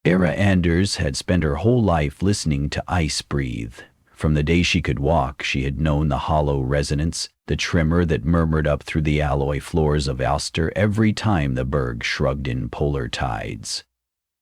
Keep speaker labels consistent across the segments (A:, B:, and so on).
A: Era Anders had spent her whole life listening to ice breathe. From the day she could walk, she had known the hollow resonance, the tremor that murmured up through the alloy floors of Oster every time the berg shrugged in polar tides.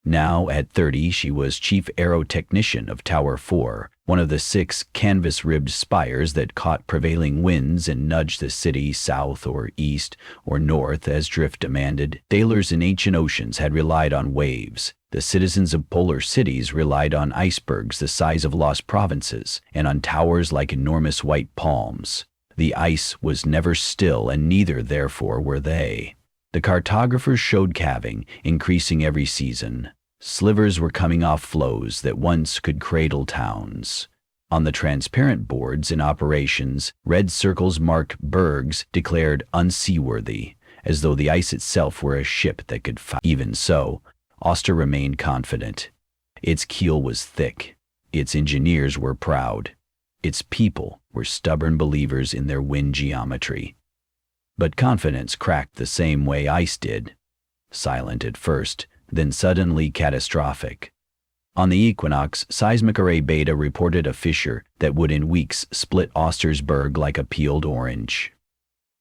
A: Now, at 30, she was chief aerotechnician of Tower 4, one of the 6 canvas-ribbed spires that caught prevailing winds and nudged the city south or east or north as drift demanded. Sailors in ancient oceans had relied on waves. The citizens of polar cities relied on icebergs the size of lost provinces and on towers like enormous white palms. The ice was never still, and neither, therefore, were they. The cartographers showed calving, increasing every season. Slivers were coming off floes that once could cradle towns. On the transparent boards in operations, red circles marked bergs declared unseaworthy, as though the ice itself were a ship that could fight. Even so, Oster remained confident. Its keel was thick. Its engineers were proud. Its people were stubborn believers in their wind geometry. But confidence cracked the same way ice did. Silent at first, then suddenly catastrophic. On the equinox, seismic array Beta reported a fissure that would in weeks split Oster's berg like a peeled orange.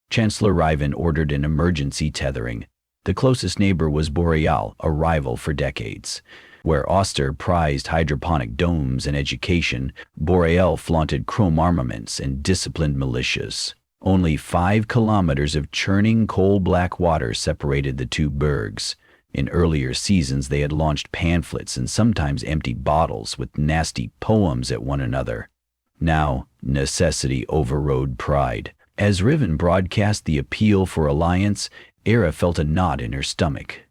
A: Chancellor Riven ordered an emergency tethering. The closest neighbor was Boreal, a rival for decades. Where Oster prized hydroponic domes and education, Boreal flaunted chrome armaments and disciplined militias. Only 5 kilometers of churning coal-black water separated the two bergs. In earlier seasons they had launched pamphlets and sometimes empty bottles with nasty poems at one another. Now, necessity overrode pride. As Riven broadcast the appeal for alliance, Era felt a knot in her stomach.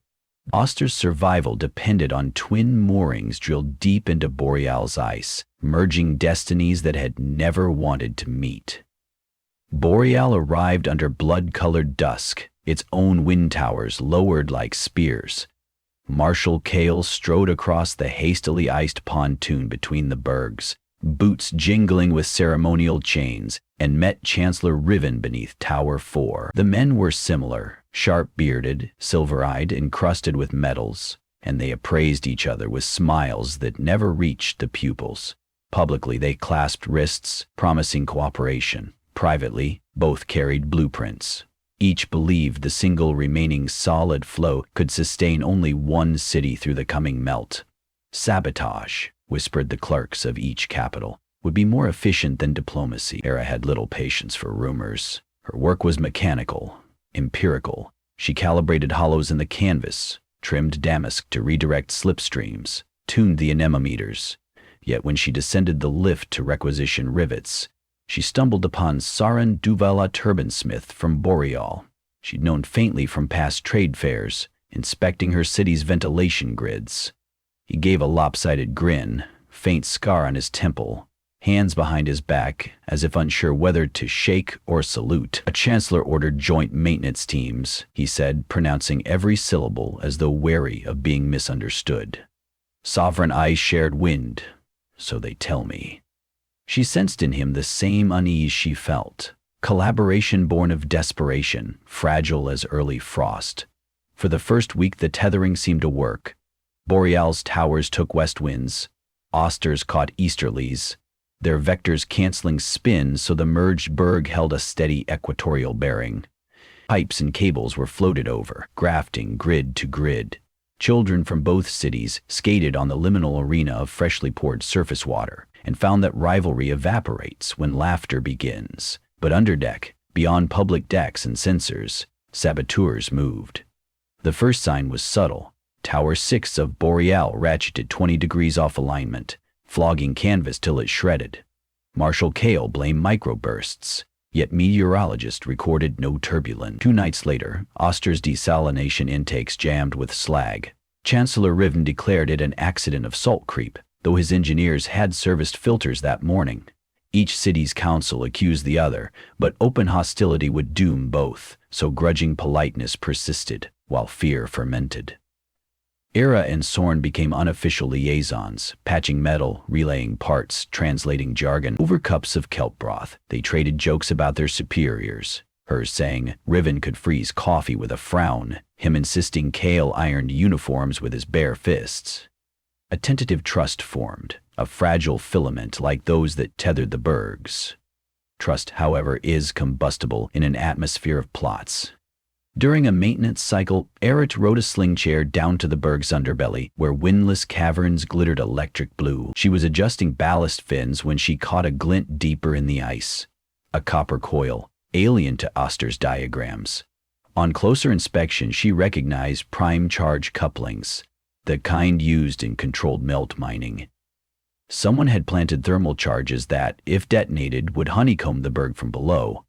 A: Oster's survival depended on twin moorings drilled deep into Boreal's ice, merging destinies that had never wanted to meet. Boreal arrived under blood-colored dusk, its own wind towers lowered like spears. Marshal Kale strode across the hastily iced pontoon between the bergs, boots jingling with ceremonial chains, and met Chancellor Riven beneath Tower 4. The men were similar, sharp-bearded, silver-eyed, encrusted with medals, and they appraised each other with smiles that never reached the pupils. Publicly, they clasped wrists, promising cooperation. Privately, both carried blueprints. Each believed the single remaining solid flow could sustain only one city through the coming melt. Sabotage, whispered the clerks of each capital, would be more efficient than diplomacy. Era had little patience for rumors. Her work was mechanical, empirical. She calibrated hollows in the canvas, trimmed damask to redirect slipstreams, tuned the anemometers. Yet when she descended the lift to requisition rivets, she stumbled upon Saran Duvala turbinsmith from Boreal. She'd known faintly from past trade fairs, inspecting her city's ventilation grids. He gave a lopsided grin, faint scar on his temple, hands behind his back, as if unsure whether to shake or salute. A chancellor ordered joint maintenance teams, he said, pronouncing every syllable as though wary of being misunderstood. Sovereign eyes shared wind, so they tell me. She sensed in him the same unease she felt, collaboration born of desperation, fragile as early frost. For the first week the tethering seemed to work. Boreal's towers took west winds, Oster's caught easterlies, their vectors canceling spin so the merged berg held a steady equatorial bearing. Pipes and cables were floated over, grafting grid to grid. Children from both cities skated on the liminal arena of freshly poured surface water, and found that rivalry evaporates when laughter begins. But underdeck, beyond public decks and sensors, saboteurs moved. The first sign was subtle. Tower 6 of Boreal ratcheted 20 degrees off alignment, flogging canvas till it shredded. Marshal Kale blamed microbursts, yet meteorologists recorded no turbulence. 2 nights later, Oster's desalination intakes jammed with slag. Chancellor Riven declared it an accident of salt creep, though his engineers had serviced filters that morning. Each city's council accused the other, but open hostility would doom both, so grudging politeness persisted, while fear fermented. Era and Sorn became unofficial liaisons, patching metal, relaying parts, translating jargon. Over cups of kelp broth, they traded jokes about their superiors, hers saying Riven could freeze coffee with a frown, him insisting Kale ironed uniforms with his bare fists. A tentative trust formed, a fragile filament like those that tethered the bergs. Trust, however, is combustible in an atmosphere of plots. During a maintenance cycle, Erit rode a sling chair down to the berg's underbelly, where windless caverns glittered electric blue. She was adjusting ballast fins when she caught a glint deeper in the ice. A copper coil, alien to Oster's diagrams. On closer inspection, she recognized prime charge couplings, the kind used in controlled melt mining. Someone had planted thermal charges that, if detonated, would honeycomb the berg from below.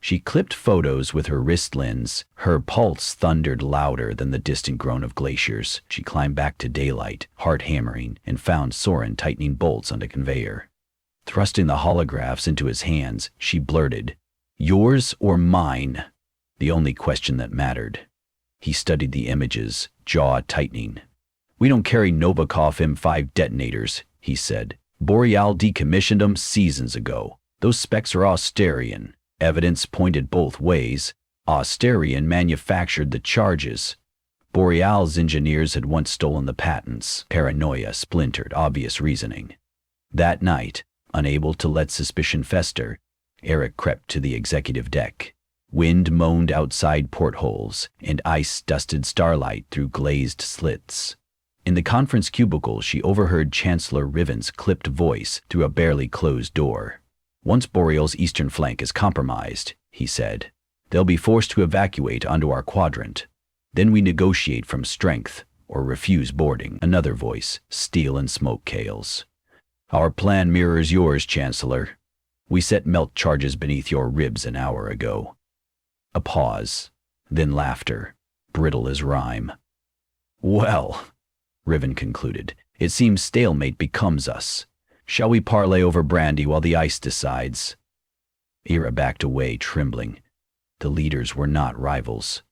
A: She clipped photos with her wrist lens. Her pulse thundered louder than the distant groan of glaciers. She climbed back to daylight, heart hammering, and found Soren tightening bolts on a conveyor. Thrusting the holographs into his hands, she blurted, "Yours or mine?" The only question that mattered. He studied the images, jaw tightening. "We don't carry Novikov M5 detonators," he said. "Boreal decommissioned them seasons ago. Those specs are Austerian." Evidence pointed both ways. Austerian manufactured the charges. Boreal's engineers had once stolen the patents. Paranoia splintered obvious reasoning. That night, unable to let suspicion fester, Eric crept to the executive deck. Wind moaned outside portholes, and ice dusted starlight through glazed slits. In the conference cubicle, she overheard Chancellor Riven's clipped voice through a barely closed door. "Once Boreal's eastern flank is compromised," he said, "they'll be forced to evacuate onto our quadrant. Then we negotiate from strength or refuse boarding." Another voice, steel and smoke cales. "Our plan mirrors yours, Chancellor. We set melt charges beneath your ribs an hour ago." A pause, then laughter, brittle as rhyme. "Well," Riven concluded, "it seems stalemate becomes us. Shall we parlay over brandy while the ice decides?" Ira backed away, trembling. The leaders were not rivals.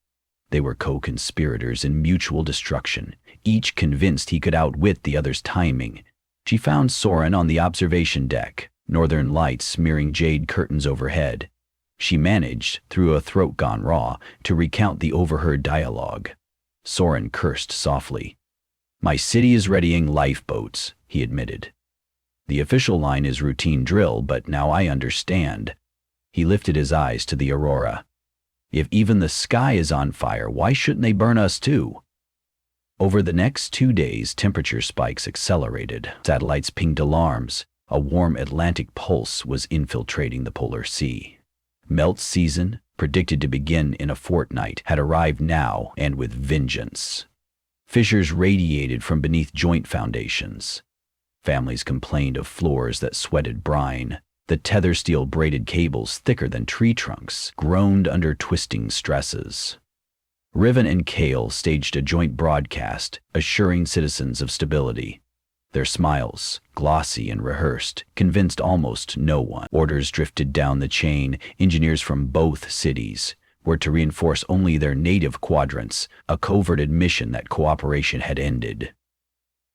A: They were co-conspirators in mutual destruction, each convinced he could outwit the other's timing. She found Soren on the observation deck, northern lights smearing jade curtains overhead. She managed, through a throat gone raw, to recount the overheard dialogue. Soren cursed softly. "My city is readying lifeboats," he admitted. "The official line is routine drill, but now I understand." He lifted his eyes to the aurora. "If even the sky is on fire, why shouldn't they burn us too?" Over the next 2 days, temperature spikes accelerated. Satellites pinged alarms. A warm Atlantic pulse was infiltrating the polar sea. Melt season, predicted to begin in a fortnight, had arrived now, and with vengeance. Fissures radiated from beneath joint foundations. Families complained of floors that sweated brine. The tether steel braided cables, thicker than tree trunks, groaned under twisting stresses. Riven and Kale staged a joint broadcast, assuring citizens of stability. Their smiles, glossy and rehearsed, convinced almost no one. Orders drifted down the chain. Engineers from both cities were to reinforce only their native quadrants, a covert admission that cooperation had ended.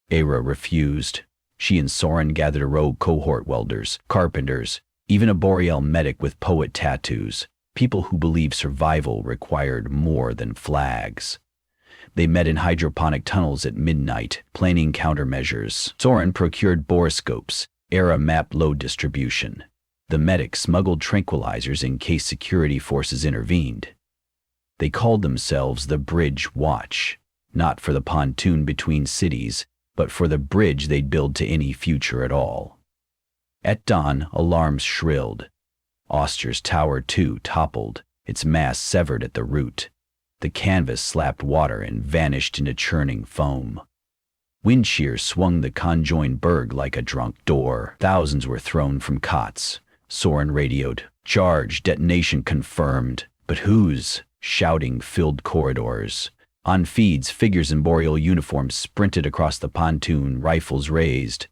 A: Era refused. She and Soren gathered a row cohort welders, carpenters, even a Boreal medic with poet tattoos, people who believed survival required more than flags. They met in hydroponic tunnels at midnight, planning countermeasures. Soren procured borescopes. Era mapped load distribution. The medic smuggled tranquilizers in case security forces intervened. They called themselves the Bridge Watch, not for the pontoon between cities, but for the bridge they'd build to any future at all. At dawn, alarms shrilled. Oster's Tower 2 toppled, its mast severed at the root. The canvas slapped water and vanished into churning foam. Wind shear swung the conjoined berg like a drunk door. Thousands were thrown from cots. Soren radioed, "Charge, detonation confirmed." But whose? Shouting filled corridors. On feeds, figures in Boreal uniforms sprinted across the pontoon, rifles raised.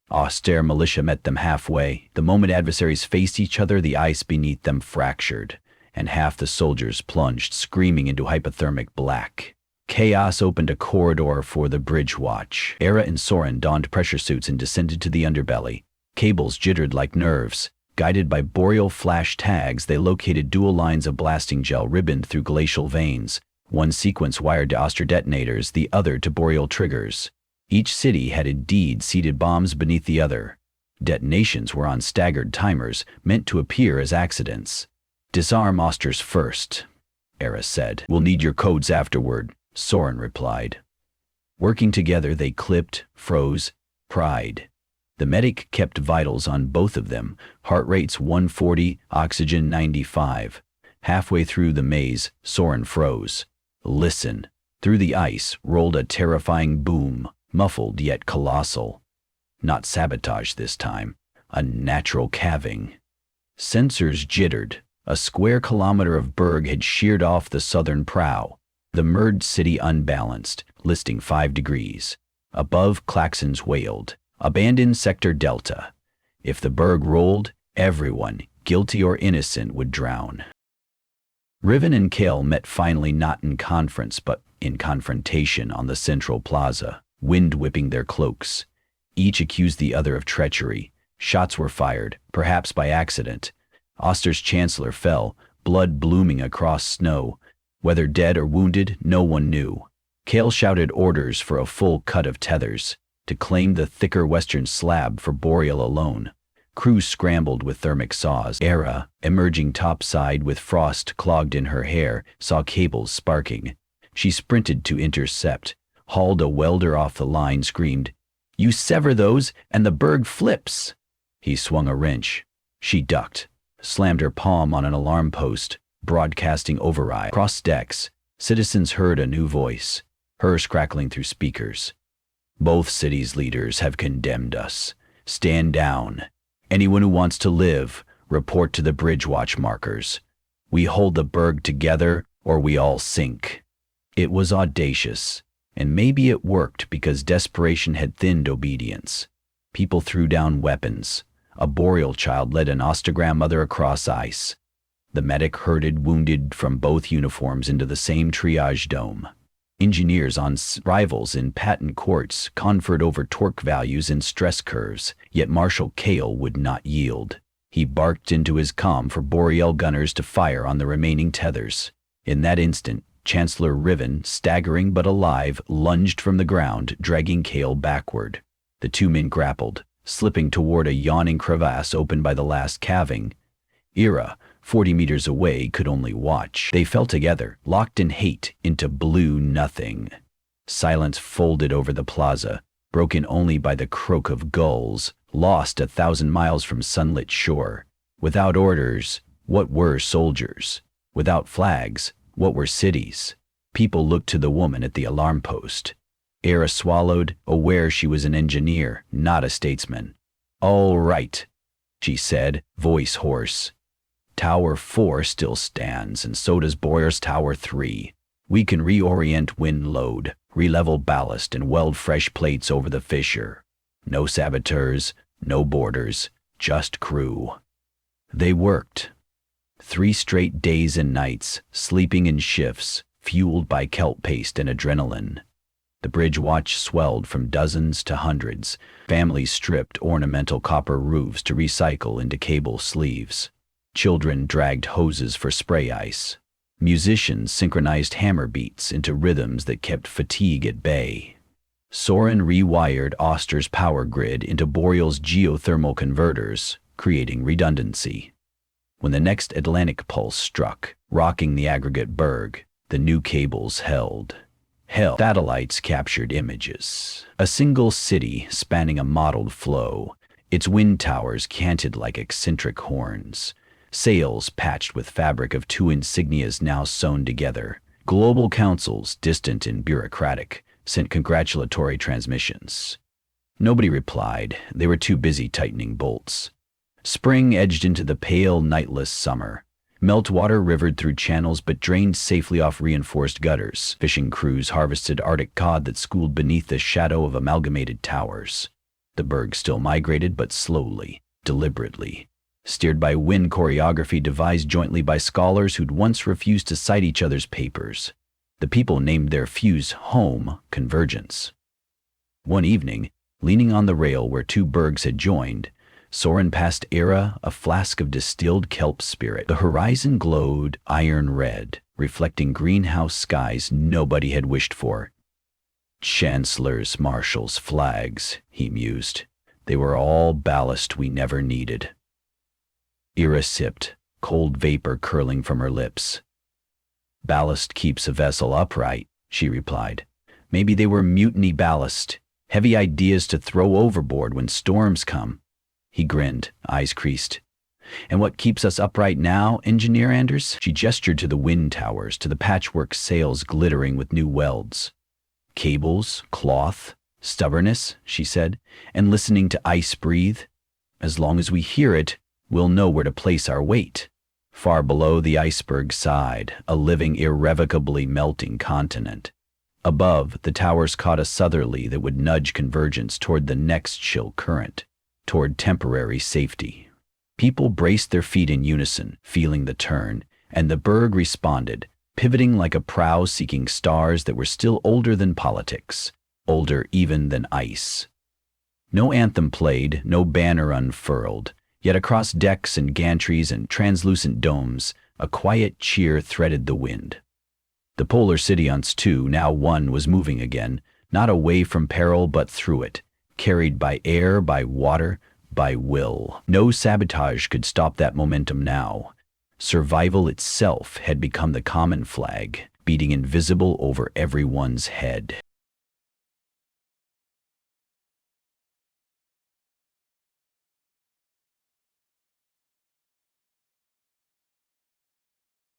A: Austere militia met them halfway. The moment adversaries faced each other, the ice beneath them fractured, and half the soldiers plunged, screaming into hypothermic black. Chaos opened a corridor for the Bridge Watch. Era and Soren donned pressure suits and descended to the underbelly. Cables jittered like nerves. Guided by Boreal flash tags, they located dual lines of blasting gel ribboned through glacial veins. One sequence wired to Oster detonators, the other to Boreal triggers. Each city had indeed seated bombs beneath the other. Detonations were on staggered timers, meant to appear as accidents. "Disarm Osters first," Era said. "We'll need your codes afterward," Soren replied. Working together, they clipped, froze, pried. The medic kept vitals on both of them, heart rates 140, oxygen 95. Halfway through the maze, Soren froze. Listen. Through the ice rolled a terrifying boom, muffled yet colossal. Not sabotage this time, a natural calving. Sensors jittered. A square kilometer of berg had sheared off the southern prow. The merged city unbalanced, listing 5 degrees. Above, klaxons wailed. Abandon Sector Delta. If the berg rolled, everyone, guilty or innocent, would drown. Riven and Kale met finally not in conference but in confrontation on the central plaza, wind whipping their cloaks. Each accused the other of treachery. Shots were fired, perhaps by accident. Oster's chancellor fell, blood blooming across snow. Whether dead or wounded, no one knew. Kale shouted orders for a full cut of tethers, to claim the thicker western slab for Boreal alone. Crews scrambled with thermic saws. Era, emerging topside with frost clogged in her hair, saw cables sparking. She sprinted to intercept, hauled a welder off the line, screamed, "You sever those, and the berg flips!" He swung a wrench. She ducked, slammed her palm on an alarm post, broadcasting override. Across decks, citizens heard a new voice, hers crackling through speakers. "Both cities' leaders have condemned us. Stand down. Anyone who wants to live, report to the bridge watch markers. We hold the berg together, or we all sink." It was audacious, and maybe it worked because desperation had thinned obedience. People threw down weapons. A Boreal child led an Ostogram mother across ice. The medic herded wounded from both uniforms into the same triage dome. Engineers on rivals in patent courts conferred over torque values and stress curves, yet Marshal Kale would not yield. He barked into his comm for Boreal gunners to fire on the remaining tethers. In that instant, Chancellor Riven, staggering but alive, lunged from the ground, dragging Kale backward. The two men grappled, slipping toward a yawning crevasse opened by the last calving. Era, 40 meters away, could only watch. They fell together, locked in hate, into blue nothing. Silence folded over the plaza, broken only by the croak of gulls, lost 1,000 miles from sunlit shore. Without orders, what were soldiers? Without flags, what were cities? People looked to the woman at the alarm post. Era swallowed, aware she was an engineer, not a statesman. "All right," she said, voice hoarse. "Tower 4 still stands, and so does Boyer's Tower 3. We can reorient wind load, relevel ballast, and weld fresh plates over the fissure. No saboteurs, no boarders, just crew." They worked. 3 straight days and nights, sleeping in shifts, fueled by kelp paste and adrenaline. The bridge watch swelled from dozens to hundreds. Families stripped ornamental copper roofs to recycle into cable sleeves. Children dragged hoses for spray ice. Musicians synchronized hammer beats into rhythms that kept fatigue at bay. Soren rewired Oster's power grid into Boreal's geothermal converters, creating redundancy. When the next Atlantic pulse struck, rocking the aggregate berg, the new cables held. Satellites captured images. A single city spanning a mottled flow, its wind towers canted like eccentric horns. Sails patched with fabric of 2 insignias now sewn together. Global councils, distant and bureaucratic, sent congratulatory transmissions. Nobody replied. They were too busy tightening bolts. Spring edged into the pale, nightless summer. Meltwater rivered through channels but drained safely off reinforced gutters. Fishing crews harvested Arctic cod that schooled beneath the shadow of amalgamated towers. The berg still migrated, but slowly, deliberately, steered by wind choreography devised jointly by scholars who'd once refused to cite each other's papers. The people named their fuse home convergence. One evening, leaning on the rail where 2 bergs had joined, Soren passed Era a flask of distilled kelp spirit. The horizon glowed iron red, reflecting greenhouse skies nobody had wished for. Chancellors, marshals, flags, he mused. They were all ballast we never needed. Ira sipped, cold vapor curling from her lips. Ballast keeps a vessel upright, she replied. Maybe they were mutiny ballast, heavy ideas to throw overboard when storms come. He grinned, eyes creased. And what keeps us upright now, Engineer Anders? She gestured to the wind towers, to the patchwork sails glittering with new welds. Cables, cloth, stubbornness, she said, and listening to ice breathe. As long as we hear it, we'll know where to place our weight. Far below the iceberg sighed, a living, irrevocably melting continent. Above, the towers caught a southerly that would nudge convergence toward the next chill current, toward temporary safety. People braced their feet in unison, feeling the turn, and the berg responded, pivoting like a prow seeking stars that were still older than politics, older even than ice. No anthem played, no banner unfurled, yet across decks and gantries and translucent domes, a quiet cheer threaded the wind. The polar citionts, too, now one, was moving again, not away from peril but through it, carried by air, by water, by will. No sabotage could stop that momentum now. Survival itself had become the common flag, beating invisible over everyone's head.